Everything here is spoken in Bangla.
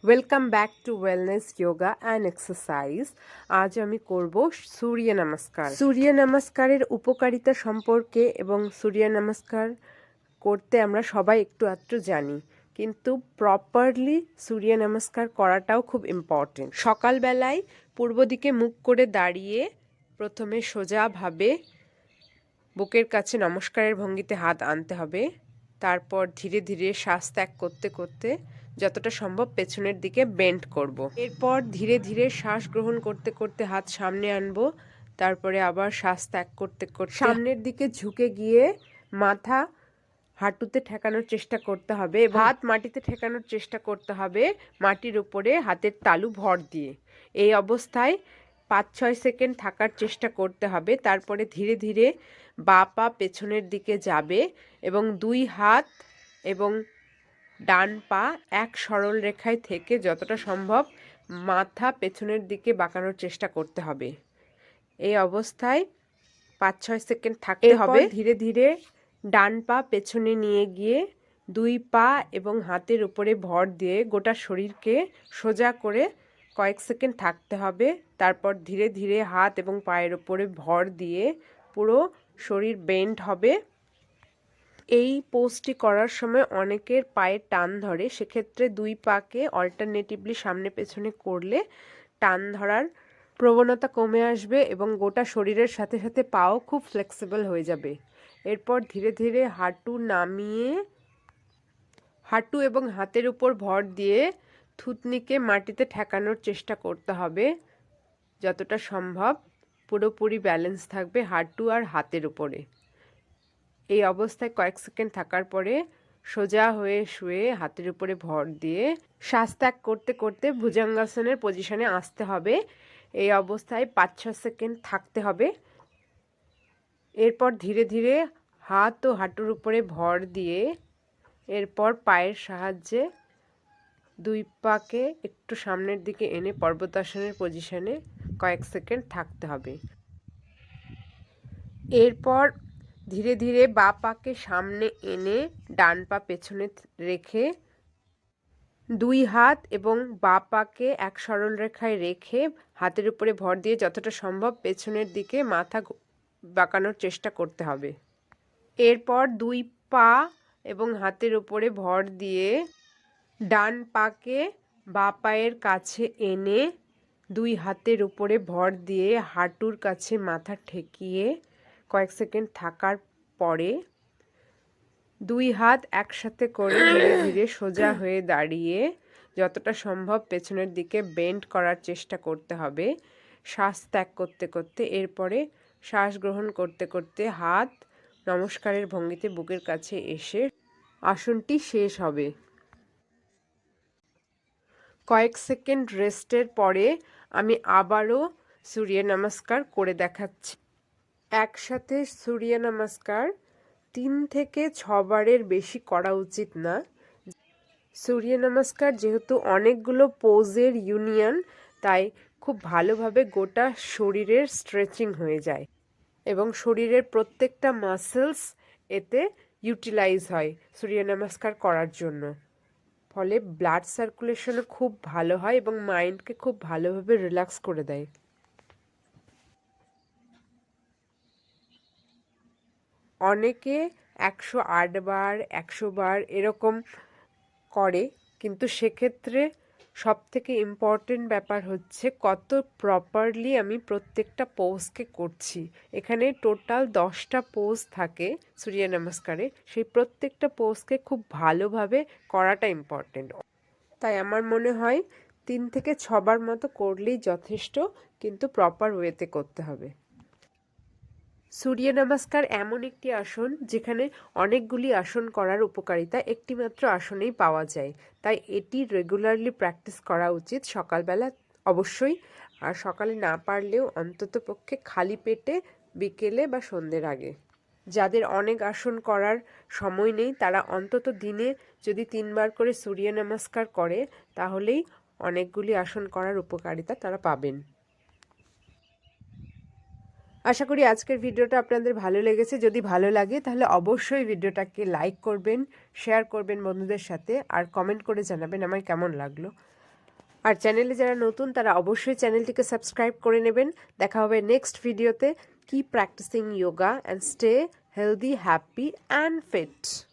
Welcome back to wellness yoga and exercise. আজ আমি করব সূর্য নমস্কার। সূর্য নমস্কারের উপকারিতা সম্পর্কে এবং সূর্য নমস্কার করতে আমরা সবাই একটু আধটু জানি, কিন্তু প্রপারলি সূর্য নমস্কার করাটাও খুব ইম্পর্টেন্ট। সকালবেলায় পূর্ব দিকে মুখ করে দাঁড়িয়ে প্রথমে সোজাভাবে বুকের কাছে নমস্কারের ভঙ্গিতে হাত আনতে হবে। তারপর ধীরে ধীরে শ্বাস ত্যাগ করতে করতে যতটা সম্ভব পেছনের দিকে বেন্ড করব। এরপর ধীরে ধীরে শ্বাস গ্রহণ করতে করতে হাত সামনে আনবো। তারপরে আবার শ্বাস ত্যাগ করতে করতে সামনের দিকে ঝুঁকে গিয়ে মাথা হাঁটুতে ঠেকানোর চেষ্টা করতে হবে, হাত মাটিতে ঠেকানোর চেষ্টা করতে হবে মাটির উপরে হাতের তালু ভর দিয়ে। এই অবস্থায় 5-6 সেকেন্ড থাকার চেষ্টা করতে হবে। তারপরে ধীরে ধীরে বাঁ পা পেছনের দিকে যাবে এবং দুই হাত এবং ডান পা এক সরল রেখায় থেকে যতটা সম্ভব মাথা পেছনের দিকে বাঁকানোর চেষ্টা করতে হবে। এই অবস্থায় 5-6 সেকেন্ড থাকতে হবে। ধীরে ধীরে ডান পা পেছনে নিয়ে গিয়ে দুই পা এবং হাতের উপরে ভর দিয়ে গোটা শরীরকে সোজা করে কয়েক সেকেন্ড থাকতে হবে। তারপর ধীরে ধীরে হাত এবং পায়ের উপরে ভর দিয়ে পুরো শরীর বেন্ড হবে। এই পোজটি করার সময় অনেকের পায়ে টান ধরে, সেক্ষেত্রে দুই পাকে অল্টারনেটিভলি সামনে পেছনে করলে টান ধরার প্রবণতা কমে আসবে এবং গোটা শরীরের সাথে সাথে পাও খুব ফ্লেক্সিবল হয়ে যাবে। এরপর ধীরে ধীরে হাঁটু নামিয়ে হাঁটু এবং হাতের উপর ভর দিয়ে থুতনিকে মাটিতে ঠেকানোর চেষ্টা করতে হবে। যতটা সম্ভব পুরোপুরি ব্যালেন্স থাকবে হাঁটু আর হাতের উপরে। এই অবস্থায় কয়েক সেকেন্ড থাকার পরে সোজা হয়ে শুয়ে হাতের উপরে ভর দিয়ে শ্বাস ত্যাগ করতে করতে ভুজঙ্গাসনের পজিশনে আসতে হবে। এই অবস্থায় 5-6 সেকেন্ড থাকতে হবে। এরপর ধীরে ধীরে হাত ও হাঁটুর উপরে ভর দিয়ে এরপর পায়ের সাহায্যে দুই পাকে একটু সামনের দিকে এনে পর্বতাসনের পজিশনে কয়েক সেকেন্ড থাকতে হবে। এরপর ধীরে ধীরে বাঁ পাকে সামনে এনে ডান পা পেছনে রেখে দুই হাত এবং বাঁ পাকে এক সরল রেখায় রেখে হাতের উপরে ভর দিয়ে যতটা সম্ভব পেছনের দিকে মাথা বাঁকানোর চেষ্টা করতে হবে। এরপর দুই পা এবং হাতের উপরে ভর দিয়ে ডান পাকে বাঁ পায়ের কাছে এনে দুই হাতের উপরে ভর দিয়ে হাঁটুর কাছে মাথা ঠেকিয়ে কয়েক সেকেন্ড থাকার পরে দুই হাত একসাথে করে ধীরে ধীরে সোজা হয়ে দাঁড়িয়ে যতটা সম্ভব পেছনের দিকে বেন্ড করার চেষ্টা করতে হবে শ্বাস ত্যাগ করতে করতে। এরপরে শ্বাস গ্রহণ করতে করতে হাত নমস্কারের ভঙ্গিতে বুকের কাছে এসে আসনটি শেষ হবে। কয়েক সেকেন্ড রেস্টের পরে আমি আবারও সূর্য নমস্কার করে দেখাচ্ছি। একসাথে সূর্য নমস্কার 3 থেকে 6 বারের বেশি করা উচিত না। সূর্য নমস্কার যেহেতু অনেকগুলো পোজের ইউনিয়ন, তাই খুব ভালোভাবে গোটা শরীরের স্ট্রেচিং হয়ে যায় এবং শরীরের প্রত্যেকটা মাসেলস এতে ইউটিলাইজ হয় সূর্য নমস্কার করার জন্য। ফলে ব্লাড সার্কুলেশনও খুব ভালো হয় এবং মাইন্ডকে খুব ভালোভাবে রিল্যাক্স করে দেয়। অনেকে 108 বার 100 বার এরকম করে, কিন্তু সেক্ষেত্রে সবথেকে ইম্পর্টেন্ট ব্যাপার হচ্ছে কত প্রপারলি আমি প্রত্যেকটা পোজকে করছি। এখানে টোটাল 10টা পোজ থাকে সূর্য নমস্কারে, সেই প্রত্যেকটা পোজকে খুব ভালোভাবে করাটা ইম্পর্টেন্ট। তাই আমার মনে হয় 3 থেকে 6 বার মতো করলেই যথেষ্ট, কিন্তু প্রপার ওয়েতে করতে হবে। সূর্য নমস্কার এমন একটি আসন যেখানে অনেকগুলি আসন করার উপকারিতা একটিমাত্র আসনেই পাওয়া যায়, তাই এটি রেগুলারলি প্র্যাকটিস করা উচিত সকালবেলা অবশ্যই, আর সকালে না পারলেও অন্ততপক্ষে খালি পেটে বিকেলে বা সন্ধ্যের আগে। যাদের অনেক আসন করার সময় নেই তারা অন্তত দিনে যদি 3 বার করে সূর্য নমস্কার করে তাহলেই অনেকগুলি আসন করার উপকারিতা তারা পাবেন। আশা করি আজকের ভিডিওটা আপনাদের ভালো লেগেছে। যদি ভালো লাগে তাহলে অবশ্যই ভিডিওটাকে লাইক করবেন, শেয়ার করবেন বন্ধুদের সাথে, আর কমেন্ট করে জানাবেন আমার কেমন লাগলো। আর চ্যানেলে যারা নতুন তারা অবশ্যই চ্যানেলটিকে সাবস্ক্রাইব করে নেবেন। দেখা হবে নেক্সট ভিডিওতে। Keep practising yoga and stay healthy, happy and fit.